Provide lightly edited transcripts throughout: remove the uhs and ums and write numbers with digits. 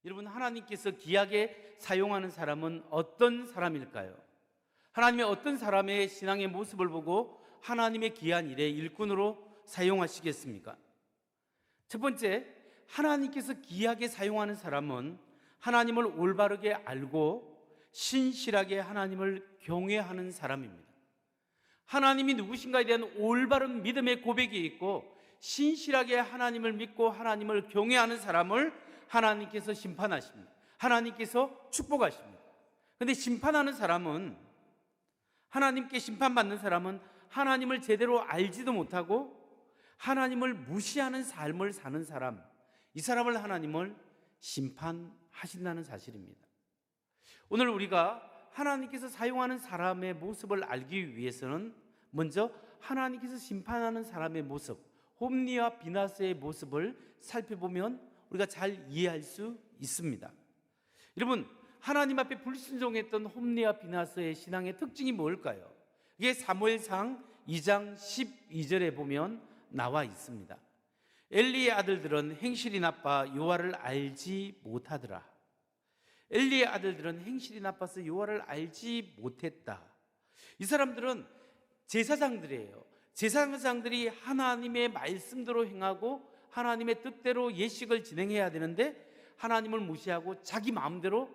여러분, 하나님께서 귀하게 사용하는 사람은 어떤 사람일까요? 하나님의 어떤 사람의 신앙의 모습을 보고 하나님의 귀한 일에 일꾼으로 사용하시겠습니까? 첫 번째, 하나님께서 귀하게 사용하는 사람은 하나님을 올바르게 알고 신실하게 하나님을 경외하는 사람입니다. 하나님이 누구신가에 대한 올바른 믿음의 고백이 있고 신실하게 하나님을 믿고 하나님을 경외하는 사람을 하나님께서 심판하십니다. 하나님께서 축복하십니다. 그런데 심판하는 사람은, 하나님께 심판받는 사람은 하나님을 제대로 알지도 못하고 하나님을 무시하는 삶을 사는 사람, 이 사람을 하나님을 심판하신다는 사실입니다. 오늘 우리가 하나님께서 사용하는 사람의 모습을 알기 위해서는 먼저 하나님께서 심판하는 사람의 모습, 홈리와 비나스의 모습을 살펴보면 우리가 잘 이해할 수 있습니다. 여러분, 하나님 앞에 불순종했던 홈리와 비나스의 신앙의 특징이 뭘까요? 이게 사무엘상 2장 12절에 보면 나와 있습니다. 엘리의 아들들은 행실이 나빠 여호와를 알지 못하더라. 엘리의 아들들은 행실이 나빠서 여호와를 알지 못했다. 이 사람들은 제사장들이에요. 제사장들이 하나님의 말씀대로 행하고 하나님의 뜻대로 예식을 진행해야 되는데 하나님을 무시하고 자기 마음대로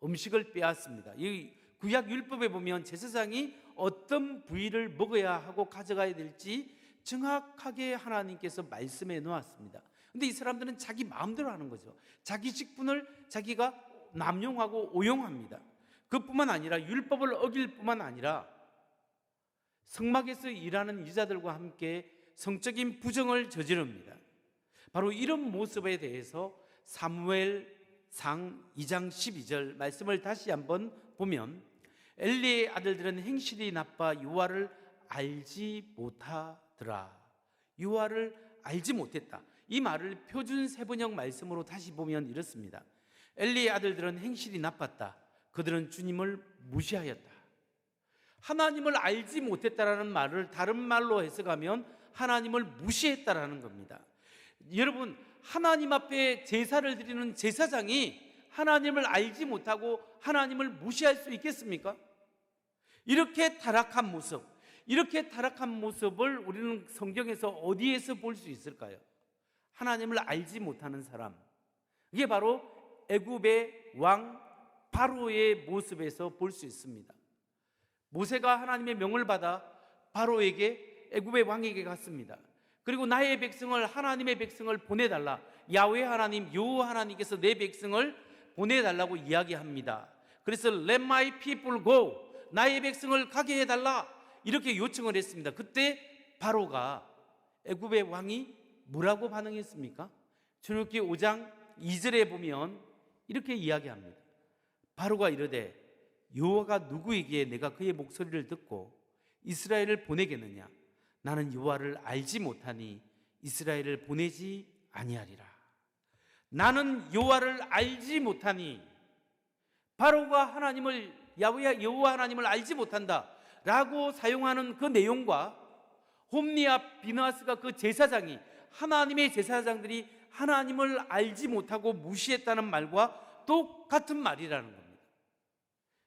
음식을 빼앗습니다. 이 구약 율법에 보면 제사장이 어떤 부위를 먹어야 하고 가져가야 될지 정확하게 하나님께서 말씀해 놓았습니다. 그런데 이 사람들은 자기 마음대로 하는 거죠. 자기 직분을 자기가 남용하고 오용합니다. 그뿐만 아니라 율법을 어길 뿐만 아니라 성막에서 일하는 여자들과 함께 성적인 부정을 저지릅니다. 바로 이런 모습에 대해서 사무엘상 2장 12절 말씀을 다시 한번 보면 엘리의 아들들은 행실이 나빠 여호와를 알지 못하더라. 여호와를 알지 못했다. 이 말을 표준 세번역 말씀으로 다시 보면 이렇습니다. 엘리의 아들들은 행실이 나빴다. 그들은 주님을 무시하였다. 하나님을 알지 못했다라는 말을 다른 말로 해석하면 하나님을 무시했다라는 겁니다. 여러분, 하나님 앞에 제사를 드리는 제사장이 하나님을 알지 못하고 하나님을 무시할 수 있겠습니까? 이렇게 타락한 모습을 우리는 성경에서 어디에서 볼 수 있을까요? 하나님을 알지 못하는 사람, 이게 바로 애굽의 왕 바로의 모습에서 볼 수 있습니다. 모세가 하나님의 명을 받아 바로에게, 애굽의 왕에게 갔습니다. 그리고 나의 백성을, 하나님의 백성을 보내달라, 야훼 하나님, 여호와 하나님께서 내 백성을 보내달라고 이야기합니다. 그래서 Let my people go, 나의 백성을 가게 해달라, 이렇게 요청을 했습니다. 그때 바로가, 애굽의 왕이 뭐라고 반응했습니까? 출애굽기 5장 2절에 보면 이렇게 이야기합니다. 바로가 이르되 여호와가 누구이기에 내가 그의 목소리를 듣고 이스라엘을 보내겠느냐? 나는 여호와를 알지 못하니 이스라엘을 보내지 아니하리라. 나는 여호와를 알지 못하니, 바로가 하나님을, 야훼 여호와 하나님을 알지 못한다 라고 사용하는 그 내용과 홈리와 비나스가, 그 제사장이, 하나님의 제사장들이 하나님을 알지 못하고 무시했다는 말과 똑같은 말이라는 겁니다.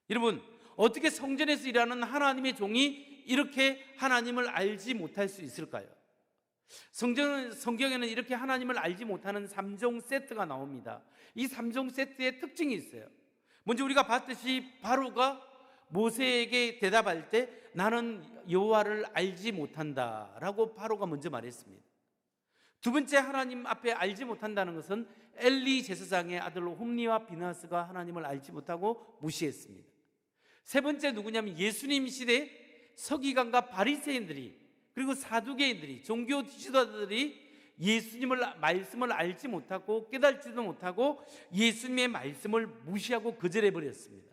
여러분, 어떻게 성전에서 일하는 하나님의 종이 이렇게 하나님을 알지 못할 수 있을까요? 성경에는 이렇게 하나님을 알지 못하는 3종 세트가 나옵니다. 이 3종 세트의 특징이 있어요. 먼저 우리가 봤듯이 바로가 모세에게 대답할 때 나는 여호와를 알지 못한다 라고 바로가 먼저 말했습니다. 두 번째, 하나님 앞에 알지 못한다는 것은 엘리 제사장의 아들 홈리와 비나스가 하나님을 알지 못하고 무시했습니다. 세 번째 누구냐면 예수님 시대 서기관과 바리새인들이, 그리고 사두개인들이, 종교 지도자들이 예수님을, 말씀을 알지 못하고 깨달지도 못하고 예수님의 말씀을 무시하고 거절해 버렸습니다.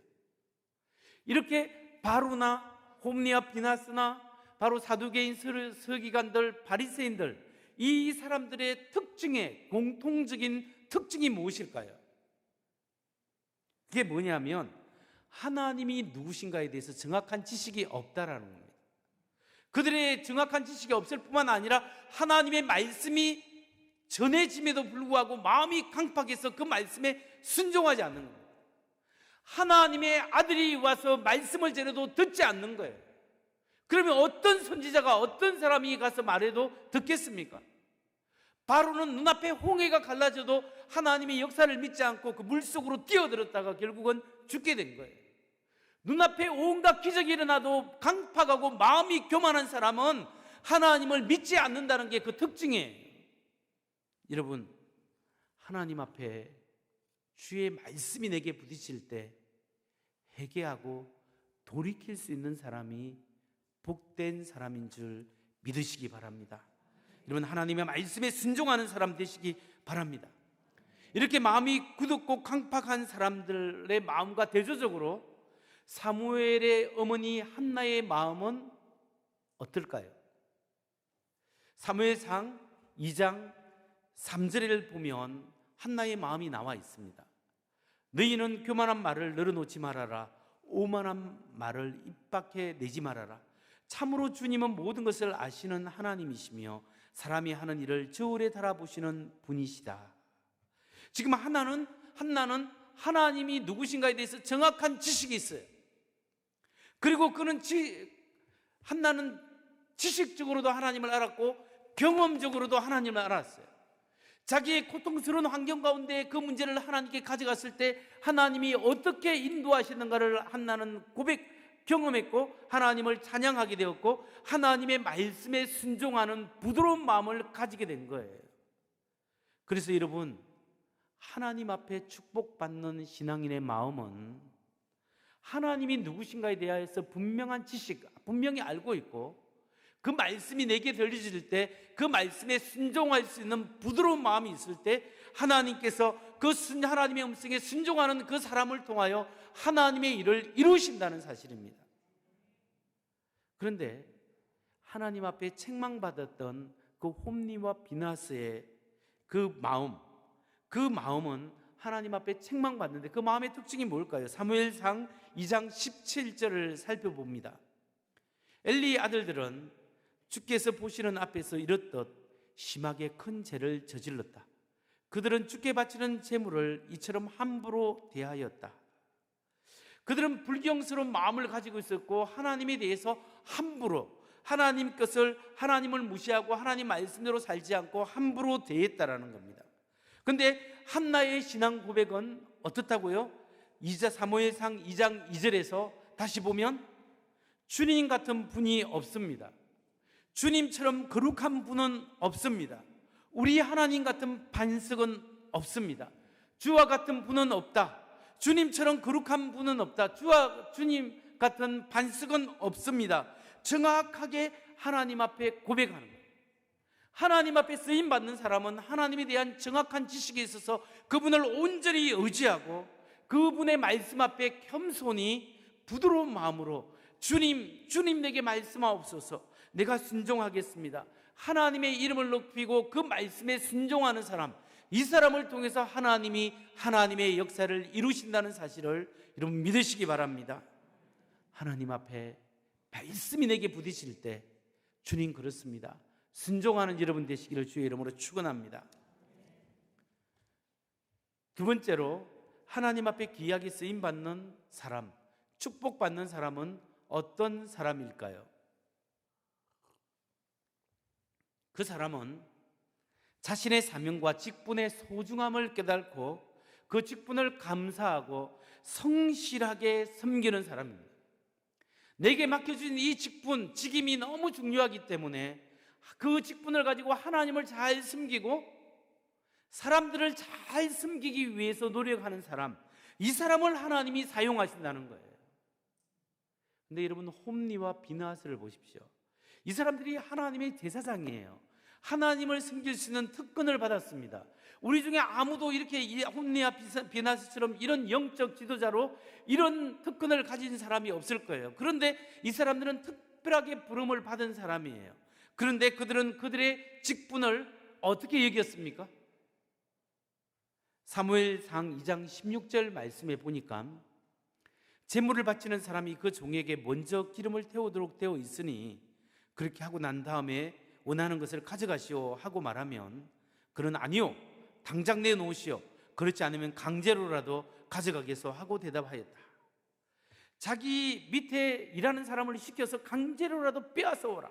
이렇게 바로나 홈리와 비나스나 바로 사두개인, 서기관들, 바리새인들, 이 사람들의 특징의 공통적인 특징이 무엇일까요? 그게 뭐냐면 하나님이 누구신가에 대해서 정확한 지식이 없다라는 겁니다. 그들의 정확한 지식이 없을 뿐만 아니라 하나님의 말씀이 전해짐에도 불구하고 마음이 강팍해서 그 말씀에 순종하지 않는 겁니다. 하나님의 아들이 와서 말씀을 전해도 듣지 않는 거예요. 그러면 어떤 선지자가, 어떤 사람이 가서 말해도 듣겠습니까? 바로는 눈앞에 홍해가 갈라져도 하나님의 역사를 믿지 않고 그 물속으로 뛰어들었다가 결국은 죽게 된 거예요. 눈앞에 온갖 기적이 일어나도 강팍하고 마음이 교만한 사람은 하나님을 믿지 않는다는 게 그 특징이에요. 여러분, 하나님 앞에 주의 말씀이 내게 부딪힐 때 회개하고 돌이킬 수 있는 사람이 복된 사람인 줄 믿으시기 바랍니다. 여러분, 하나님의 말씀에 순종하는 사람 되시기 바랍니다. 이렇게 마음이 굳었고 강팍한 사람들의 마음과 대조적으로 사무엘의 어머니 한나의 마음은 어떨까요? 사무엘상 2장 3절을 보면 한나의 마음이 나와 있습니다. 너희는 교만한 말을 늘어놓지 말아라. 오만한 말을 입 밖에 내지 말아라. 참으로 주님은 모든 것을 아시는 하나님이시며 사람이 하는 일을 저울에 달아보시는 분이시다. 지금 한나는 하나님이 누구신가에 대해서 정확한 지식이 있어요. 그리고 한나는 지식적으로도 하나님을 알았고 경험적으로도 하나님을 알았어요. 자기의 고통스러운 환경 가운데 그 문제를 하나님께 가져갔을 때 하나님이 어떻게 인도하시는가를 한나는 경험했고 하나님을 찬양하게 되었고 하나님의 말씀에 순종하는 부드러운 마음을 가지게 된 거예요. 그래서 여러분, 하나님 앞에 축복받는 신앙인의 마음은 하나님이 누구신가에 대해서 분명한 지식, 분명히 알고 있고 그 말씀이 내게 들려질 때 그 말씀에 순종할 수 있는 부드러운 마음이 있을 때 하나님께서 하나님의 음성에 순종하는 그 사람을 통하여 하나님의 일을 이루신다는 사실입니다. 그런데 하나님 앞에 책망받았던 그 홈리와 비나스의 그 마음은 하나님 앞에 책망받는데 그 마음의 특징이 뭘까요? 사무엘상 2장 17절을 살펴봅니다. 엘리의 아들들은 주께서 보시는 앞에서 이렇듯 심하게 큰 죄를 저질렀다. 그들은 주께 바치는 제물을 이처럼 함부로 대하였다. 그들은 불경스러운 마음을 가지고 있었고 하나님에 대해서 함부로 하나님을 무시하고 하나님 말씀대로 살지 않고 함부로 대했다라는 겁니다. 그런데 한나의 신앙 고백은 어떻다고요? 사무엘상 2장 2절에서 다시 보면 주님 같은 분이 없습니다. 주님처럼 거룩한 분은 없습니다. 우리 하나님 같은 반석은 없습니다. 주와 같은 분은 없다. 주님처럼 거룩한 분은 없다. 주님 같은 반석은 없습니다. 정확하게 하나님 앞에 고백하는 거예요. 하나님 앞에 쓰임받는 사람은 하나님에 대한 정확한 지식에 있어서 그분을 온전히 의지하고 그분의 말씀 앞에 겸손히 부드러운 마음으로 주님 내게 말씀하옵소서. 내가 순종하겠습니다. 하나님의 이름을 높이고 그 말씀에 순종하는 사람, 이 사람을 통해서 하나님이 하나님의 역사를 이루신다는 사실을 여러분 믿으시기 바랍니다. 하나님 앞에 말씀이 내게 부딪힐 때 주님 그렇습니다. 순종하는 여러분 되시기를 주의 이름으로 축원합니다. 두 번째로 하나님 앞에 귀하게 쓰임받는 사람, 축복받는 사람은 어떤 사람일까요? 그 사람은 자신의 사명과 직분의 소중함을 깨닫고 그 직분을 감사하고 성실하게 섬기는 사람입니다. 내게 맡겨진 이 직임이 너무 중요하기 때문에 그 직분을 가지고 하나님을 잘 섬기고 사람들을 잘 섬기기 위해서 노력하는 사람, 이 사람을 하나님이 사용하신다는 거예요. 근데 여러분, 홈리와 비나스를 보십시오. 이 사람들이 하나님의 제사장이에요. 하나님을 섬길 수 있는 특권을 받았습니다. 우리 중에 아무도 이렇게 홈리와 비나스처럼 이런 영적 지도자로 이런 특권을 가진 사람이 없을 거예요. 그런데 이 사람들은 특별하게 부름을 받은 사람이에요. 그런데 그들은 그들의 직분을 어떻게 여겼습니까? 사무엘상 2장 16절 말씀에 보니까 제물을 바치는 사람이 그 종에게 먼저 기름을 태우도록 되어 있으니 그렇게 하고 난 다음에 원하는 것을 가져가시오 하고 말하면 그는 아니요, 당장 내놓으시오. 그렇지 않으면 강제로라도 가져가겠소 하고 대답하였다. 자기 밑에 일하는 사람을 시켜서 강제로라도 빼앗아 오라.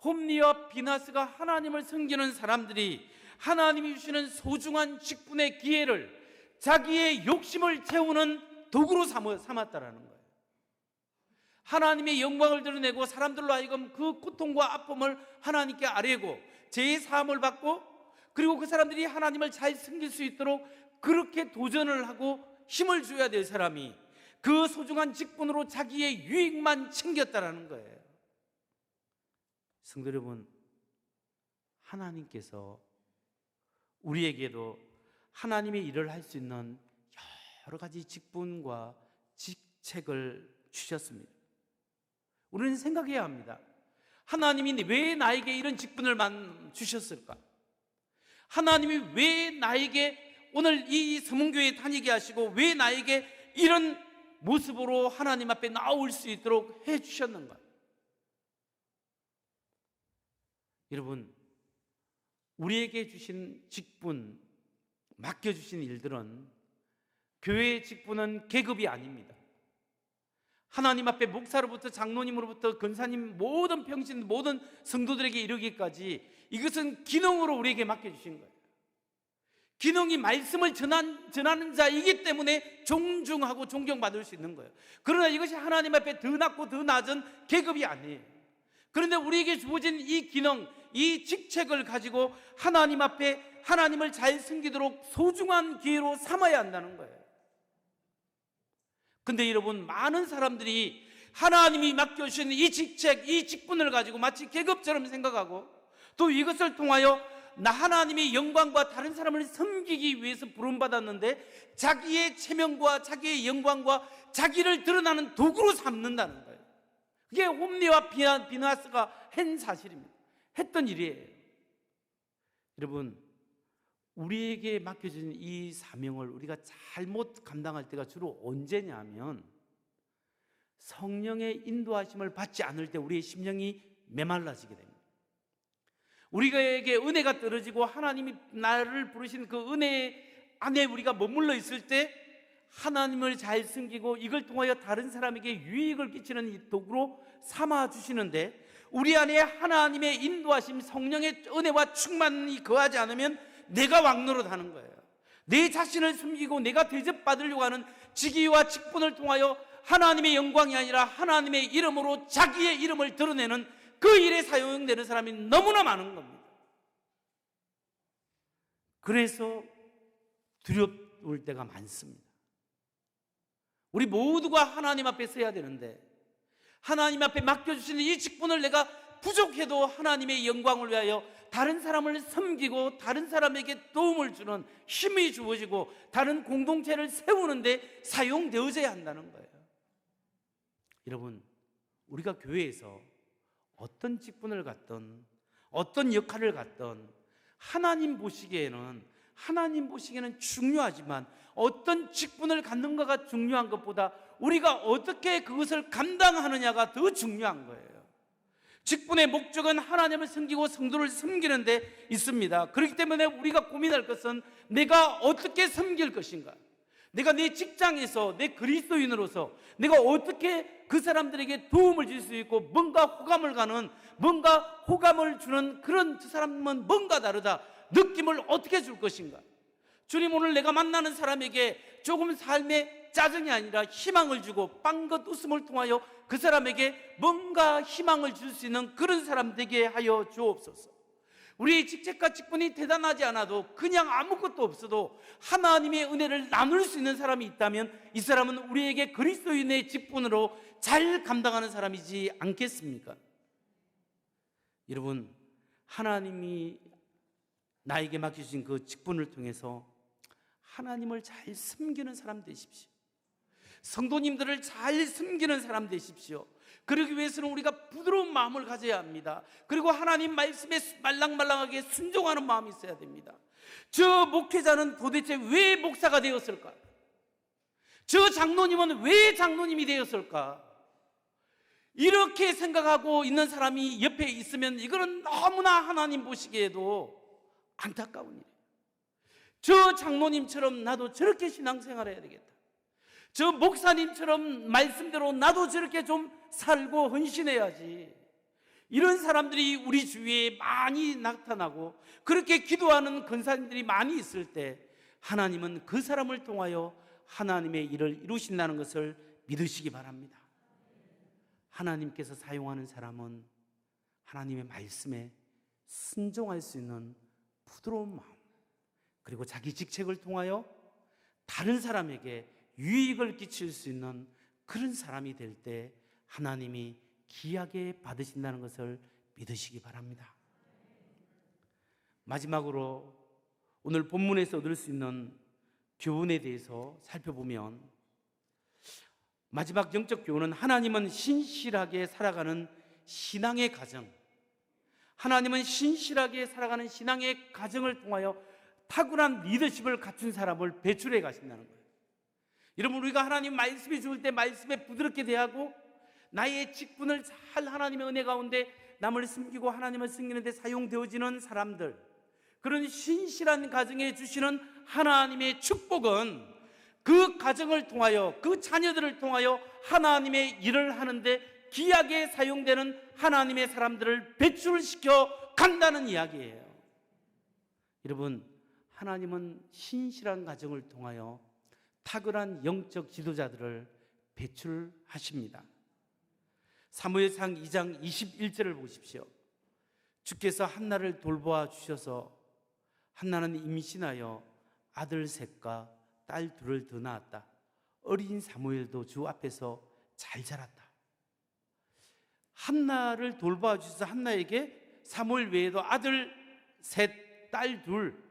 홈리와 비나스가 하나님을 섬기는 사람들이 하나님이 주시는 소중한 직분의 기회를 자기의 욕심을 채우는 도구로 삼았다라는 거예요. 하나님의 영광을 드러내고 사람들로 하여금 그 고통과 아픔을 하나님께 아뢰고 죄의 사함을 받고, 그리고 그 사람들이 하나님을 잘 섬길 수 있도록 그렇게 도전을 하고 힘을 줘야 될 사람이 그 소중한 직분으로 자기의 유익만 챙겼다라는 거예요. 성도 여러분, 하나님께서 우리에게도 하나님의 일을 할 수 있는 여러 가지 직분과 직책을 주셨습니다. 우리는 생각해야 합니다. 하나님이 왜 나에게 이런 직분을 주셨을까? 하나님이 왜 나에게 오늘 이 서문교회에 다니게 하시고 왜 나에게 이런 모습으로 하나님 앞에 나올 수 있도록 해 주셨는가? 여러분, 우리에게 주신 직분, 맡겨주신 일들은, 교회의 직분은 계급이 아닙니다. 하나님 앞에 목사로부터 장로님으로부터 근사님, 모든 평신, 모든 성도들에게 이르기까지 이것은 기능으로 우리에게 맡겨주신 거예요. 기능이 말씀을 전하는 자이기 때문에 존중하고 존경받을 수 있는 거예요. 그러나 이것이 하나님 앞에 더 낮고 더 낮은 계급이 아니에요. 그런데 우리에게 주어진 이 기능, 이 직책을 가지고 하나님 앞에 하나님을 잘 섬기도록 소중한 기회로 삼아야 한다는 거예요. 근데 여러분, 많은 사람들이 하나님이 맡겨주신 이 직책, 이 직분을 가지고 마치 계급처럼 생각하고, 또 이것을 통하여 나 하나님의 영광과 다른 사람을 섬기기 위해서 부름받았는데 자기의 체면과 자기의 영광과 자기를 드러나는 도구로 삼는다는 거예요. 그게 홈리와 비나스가 한 사실입니다. 했던 일이에요. 여러분, 우리에게 맡겨진 이 사명을 우리가 잘못 감당할 때가 주로 언제냐 하면 성령의 인도하심을 받지 않을 때 우리의 심령이 메말라지게 됩니다. 우리에게 은혜가 떨어지고 하나님이 나를 부르신 그 은혜 안에 우리가 머물러 있을 때 하나님을 잘 섬기고 이걸 통하여 다른 사람에게 유익을 끼치는 이 도구로 삼아주시는데, 우리 안에 하나님의 인도하심, 성령의 은혜와 충만이 거하지 않으면 내가 왕노릇하는 거예요. 내 자신을 숨기고 내가 대접받으려고 하는 직위와 직분을 통하여 하나님의 영광이 아니라 하나님의 이름으로 자기의 이름을 드러내는 그 일에 사용되는 사람이 너무나 많은 겁니다. 그래서 두려울 때가 많습니다. 우리 모두가 하나님 앞에 서야 되는데, 하나님 앞에 맡겨주시는 이 직분을 내가 부족해도 하나님의 영광을 위하여 다른 사람을 섬기고 다른 사람에게 도움을 주는 힘이 주어지고 다른 공동체를 세우는데 사용되어져야 한다는 거예요. 여러분, 우리가 교회에서 어떤 직분을 갖든 어떤 역할을 갖든 하나님 보시기에는 중요하지만 어떤 직분을 갖는가가 중요한 것보다 우리가 어떻게 그것을 감당하느냐가 더 중요한 거예요. 직분의 목적은 하나님을 섬기고 성도를 섬기는 데 있습니다. 그렇기 때문에 우리가 고민할 것은 내가 어떻게 섬길 것인가, 내가 내 직장에서 내 그리스도인으로서 내가 어떻게 그 사람들에게 도움을 줄 수 있고 뭔가 호감을 주는 그런 저 사람은 뭔가 다르다 느낌을 어떻게 줄 것인가. 주님, 오늘 내가 만나는 사람에게 조금 삶의 짜증이 아니라 희망을 주고 빵긋 웃음을 통하여 그 사람에게 뭔가 희망을 줄 수 있는 그런 사람 되게 하여 주옵소서. 우리의 직책과 직분이 대단하지 않아도 그냥 아무것도 없어도 하나님의 은혜를 나눌 수 있는 사람이 있다면 이 사람은 우리에게 그리스도인의 직분으로 잘 감당하는 사람이지 않겠습니까? 여러분, 하나님이 나에게 맡겨주신 그 직분을 통해서 하나님을 잘 섬기는 사람 되십시오. 성도님들을 잘 섬기는 사람 되십시오. 그러기 위해서는 우리가 부드러운 마음을 가져야 합니다. 그리고 하나님 말씀에 말랑말랑하게 순종하는 마음이 있어야 됩니다. 저 목회자는 도대체 왜 목사가 되었을까? 저 장로님은 왜 장로님이 되었을까? 이렇게 생각하고 있는 사람이 옆에 있으면 이거는 너무나 하나님 보시기에도 안타까운 일이에요. 저 장로님처럼 나도 저렇게 신앙생활 해야 되겠다. 저 목사님처럼 말씀대로 나도 저렇게 좀 살고 헌신해야지. 이런 사람들이 우리 주위에 많이 나타나고 그렇게 기도하는 권사님들이 많이 있을 때 하나님은 그 사람을 통하여 하나님의 일을 이루신다는 것을 믿으시기 바랍니다. 하나님께서 사용하는 사람은 하나님의 말씀에 순종할 수 있는 부드러운 마음, 그리고 자기 직책을 통하여 다른 사람에게 유익을 끼칠 수 있는 그런 사람이 될 때 하나님이 귀하게 받으신다는 것을 믿으시기 바랍니다. 마지막으로 오늘 본문에서 얻을 수 있는 교훈에 대해서 살펴보면, 마지막 영적 교훈은 하나님은 신실하게 살아가는 신앙의 가정, 하나님은 신실하게 살아가는 신앙의 가정을 통하여 탁월한 리더십을 갖춘 사람을 배출해 가신다는 거예요. 여러분, 우리가 하나님 말씀이 주을 때 말씀에 부드럽게 대하고 나의 직분을 잘 하나님의 은혜 가운데 남을 섬기고 하나님을 섬기는 데 사용되어지는 사람들, 그런 신실한 가정에 주시는 하나님의 축복은 그 가정을 통하여, 그 자녀들을 통하여 하나님의 일을 하는데 귀하게 사용되는 하나님의 사람들을 배출시켜 간다는 이야기예요. 여러분, 하나님은 신실한 가정을 통하여 탁월한 영적 지도자들을 배출하십니다. 사무엘상 2장 21절을 보십시오. 주께서 한나를 돌보아 주셔서 한나는 임신하여 아들 셋과 딸 둘을 더 낳았다. 어린 사무엘도 주 앞에서 잘 자랐다. 한나를 돌보아 주셔서 한나에게 사무엘 외에도 아들 셋, 딸 둘,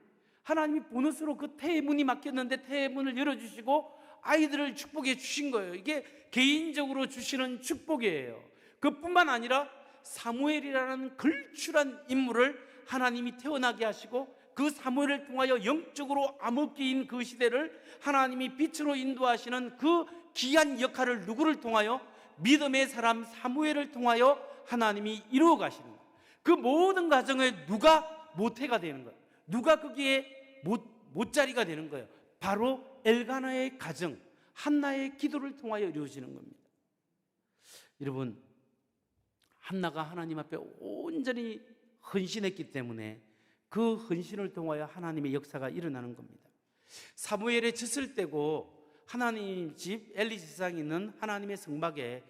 하나님이 보너스로 그 태문이 막혔는데 태문을 열어주시고 아이들을 축복해 주신 거예요. 이게 개인적으로 주시는 축복이에요. 그뿐만 아니라 사무엘이라는 걸출한 인물을 하나님이 태어나게 하시고 그 사무엘을 통하여 영적으로 암흑기인 그 시대를 하나님이 빛으로 인도하시는 그 귀한 역할을 누구를 통하여? 믿음의 사람 사무엘을 통하여 하나님이 이루어 가시는 거예요. 그 모든 가정에 누가 모태가 되는 거예요. 누가 거기에 못자리가 되는 거예요. 바로 엘가나의 가정, 한나의 기도를 통하여 이루어지는 겁니다. 여러분, 한나가 하나님 앞에 온전히 헌신했기 때문에 그 헌신을 통하여 하나님의 역사가 일어나는 겁니다. 사무엘의 젖을 떼고 하나님 집 엘리 제사장이 있는 하나님의 성막에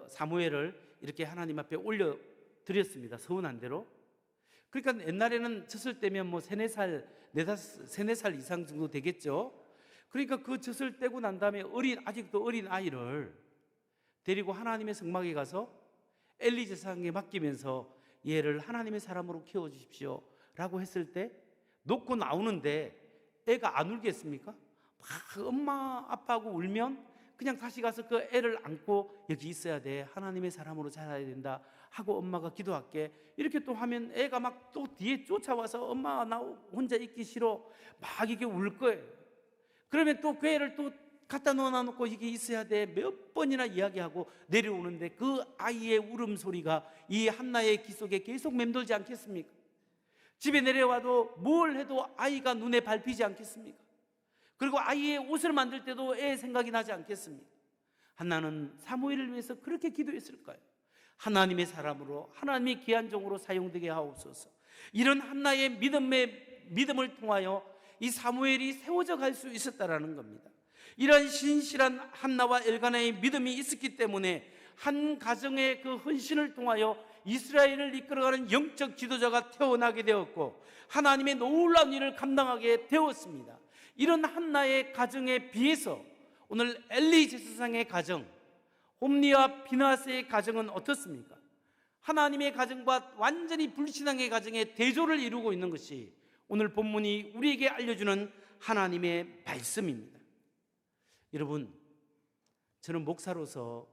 사무엘을 이렇게 하나님 앞에 올려 드렸습니다. 서운한 대로. 그러니까 옛날에는 젖을 떼면 뭐 3, 4살 이상 정도 되겠죠. 그러니까 그 젖을 떼고 난 다음에 아직도 어린 아이를 데리고 하나님의 성막에 가서 엘리 제사장에게 맡기면서 얘를 하나님의 사람으로 키워주십시오 라고 했을 때 놓고 나오는데 애가 안 울겠습니까? 막 엄마 아빠하고 울면 그냥 다시 가서 그 애를 안고 여기 있어야 돼, 하나님의 사람으로 자라야 된다 하고 엄마가 기도할게 이렇게 또 하면 애가 막 또 뒤에 쫓아와서 엄마 나 혼자 있기 싫어 막 이게 울 거예요. 그러면 또 그 애를 또 갖다 놓고 이게 있어야 돼 몇 번이나 이야기하고 내려오는데 그 아이의 울음소리가 이 한나의 귀 속에 계속 맴돌지 않겠습니까? 집에 내려와도 뭘 해도 아이가 눈에 밟히지 않겠습니까? 그리고 아이의 옷을 만들 때도 애 생각이 나지 않겠습니까? 한나는 사무엘을 위해서 그렇게 기도했을까요? 하나님의 사람으로, 하나님의 귀한 종으로 사용되게 하옵소서. 이런 한나의 믿음을 통하여 이 사무엘이 세워져 갈 수 있었다라는 겁니다. 이런 신실한 한나와 엘가나의 믿음이 있었기 때문에 한 가정의 그 헌신을 통하여 이스라엘을 이끌어가는 영적 지도자가 태어나게 되었고 하나님의 놀라운 일을 감당하게 되었습니다. 이런 한나의 가정에 비해서 오늘 엘리 제사장의 가정, 홈리와 비나스의 가정은 어떻습니까? 하나님의 가정과 완전히 불신앙의 가정의 대조를 이루고 있는 것이 오늘 본문이 우리에게 알려주는 하나님의 말씀입니다. 여러분, 저는 목사로서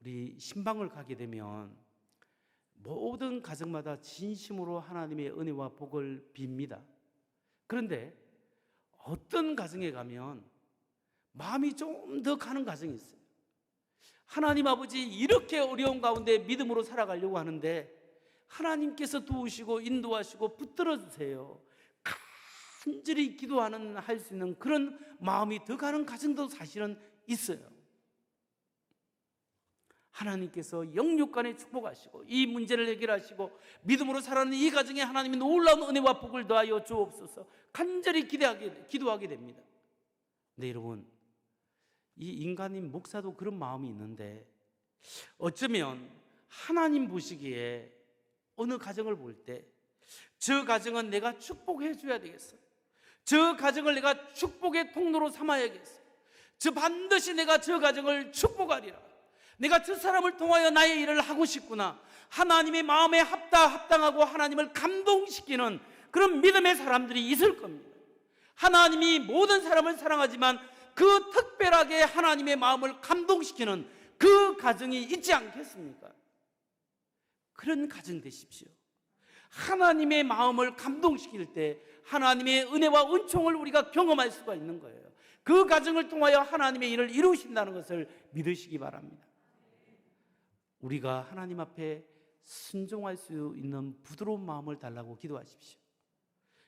우리 신방을 가게 되면 모든 가정마다 진심으로 하나님의 은혜와 복을 빕니다. 그런데 어떤 가정에 가면 마음이 좀 더 가는 가정이 있어요. 하나님 아버지 이렇게 어려운 가운데 믿음으로 살아가려고 하는데 하나님께서 도우시고 인도하시고 붙들어 주세요. 간절히 기도하는 할 수 있는 그런 마음이 더 가는 가정도 사실은 있어요. 하나님께서 영육간에 축복하시고 이 문제를 해결하시고 믿음으로 살아가는 이 가정에 하나님이 놀라운 은혜와 복을 더하여 주옵소서. 간절히 기도하게 됩니다. 근데 여러분, 이 인간인 목사도 그런 마음이 있는데 어쩌면 하나님 보시기에 어느 가정을 볼 때 저 가정은 내가 축복해 줘야 되겠어. 저 가정을 내가 축복의 통로로 삼아야겠어. 저 반드시 내가 저 가정을 축복하리라. 내가 저 사람을 통하여 나의 일을 하고 싶구나. 하나님의 마음에 합당하고 하나님을 감동시키는 그런 믿음의 사람들이 있을 겁니다. 하나님이 모든 사람을 사랑하지만 그 특별하게 하나님의 마음을 감동시키는 그 가정이 있지 않겠습니까? 그런 가정 되십시오. 하나님의 마음을 감동시킬 때 하나님의 은혜와 은총을 우리가 경험할 수가 있는 거예요. 그 가정을 통하여 하나님의 일을 이루신다는 것을 믿으시기 바랍니다. 우리가 하나님 앞에 순종할 수 있는 부드러운 마음을 달라고 기도하십시오.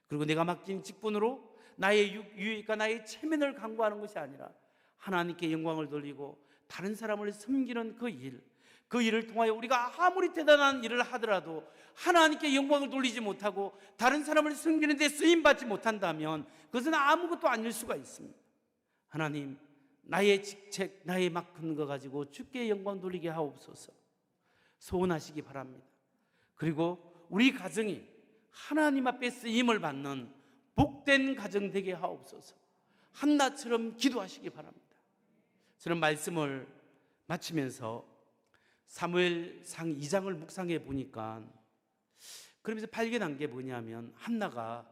그리고 내가 맡긴 직분으로 나의 유익과 나의 체면을 강구하는 것이 아니라 하나님께 영광을 돌리고 다른 사람을 섬기는 그 일을 통하여 우리가 아무리 대단한 일을 하더라도 하나님께 영광을 돌리지 못하고 다른 사람을 섬기는 데 쓰임받지 못한다면 그것은 아무것도 아닐 수가 있습니다. 하나님, 나의 직책, 나의 맡은 거 가지고 주께 영광 돌리게 하옵소서 소원하시기 바랍니다. 그리고 우리 가정이 하나님 앞에 쓰임을 받는 복된 가정 되게 하옵소서 한나처럼 기도하시기 바랍니다. 저는 말씀을 마치면서 사무엘상 2장을 묵상해 보니까 그러면서 발견한 게 뭐냐면 한나가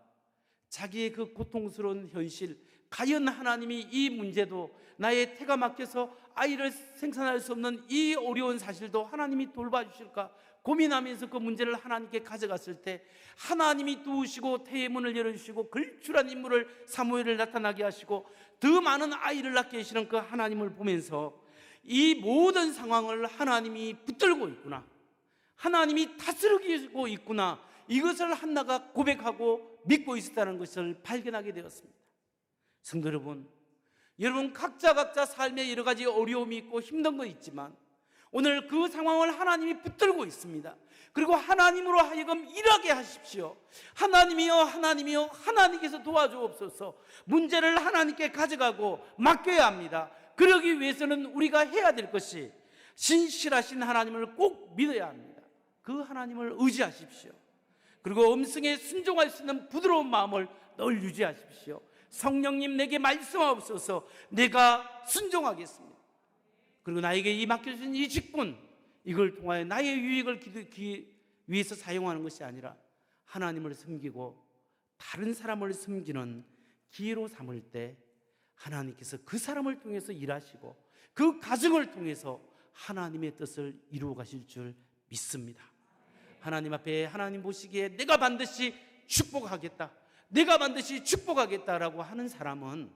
자기의 그 고통스러운 현실, 과연 하나님이 이 문제도 나의 태가 막혀서 아이를 생산할 수 없는 이 어려운 사실도 하나님이 돌봐주실까 고민하면서 그 문제를 하나님께 가져갔을 때 하나님이 도우시고 태의 문을 열어주시고 걸출한 인물을 사무엘을 나타나게 하시고 더 많은 아이를 낳게 하시는 그 하나님을 보면서 이 모든 상황을 하나님이 붙들고 있구나, 하나님이 다스리고 있구나, 이것을 한나가 고백하고 믿고 있었다는 것을 발견하게 되었습니다. 성도 여러분, 여러분 각자 삶에 여러 가지 어려움이 있고 힘든 거 있지만 오늘 그 상황을 하나님이 붙들고 있습니다. 그리고 하나님으로 하여금 일하게 하십시오. 하나님이여 하나님이여 하나님께서 도와주옵소서. 문제를 하나님께 가져가고 맡겨야 합니다. 그러기 위해서는 우리가 해야 될 것이 신실하신 하나님을 꼭 믿어야 합니다. 그 하나님을 의지하십시오. 그리고 음성에 순종할 수 있는 부드러운 마음을 늘 유지하십시오. 성령님 내게 말씀하옵소서. 내가 순종하겠습니다. 그리고 나에게 이 맡겨주신 이 직분, 이걸 통하여 나의 유익을 위해서 사용하는 것이 아니라 하나님을 섬기고 다른 사람을 섬기는 기회로 삼을 때 하나님께서 그 사람을 통해서 일하시고 그 가정을 통해서 하나님의 뜻을 이루어 가실 줄 믿습니다. 하나님 앞에 하나님 보시기에 내가 반드시 축복하겠다, 내가 반드시 축복하겠다라고 하는 사람은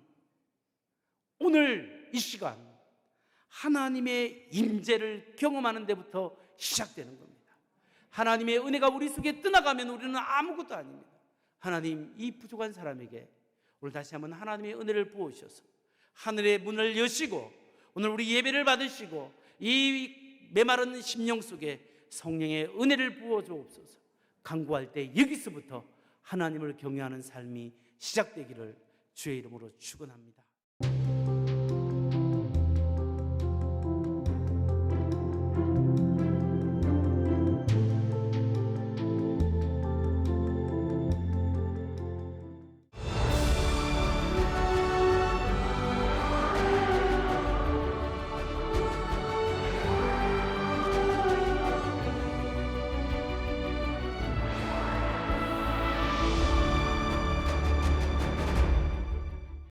오늘 이 시간 하나님의 임재를 경험하는 데부터 시작되는 겁니다. 하나님의 은혜가 우리 속에 떠나가면 우리는 아무것도 아닙니다. 하나님, 이 부족한 사람에게 오늘 다시 한번 하나님의 은혜를 부어주셔서 하늘의 문을 여시고 오늘 우리 예배를 받으시고 이 메마른 심령 속에 성령의 은혜를 부어주옵소서. 간구할 때 여기서부터 하나님을 경외하는 삶이 시작되기를 주의 이름으로 축원합니다.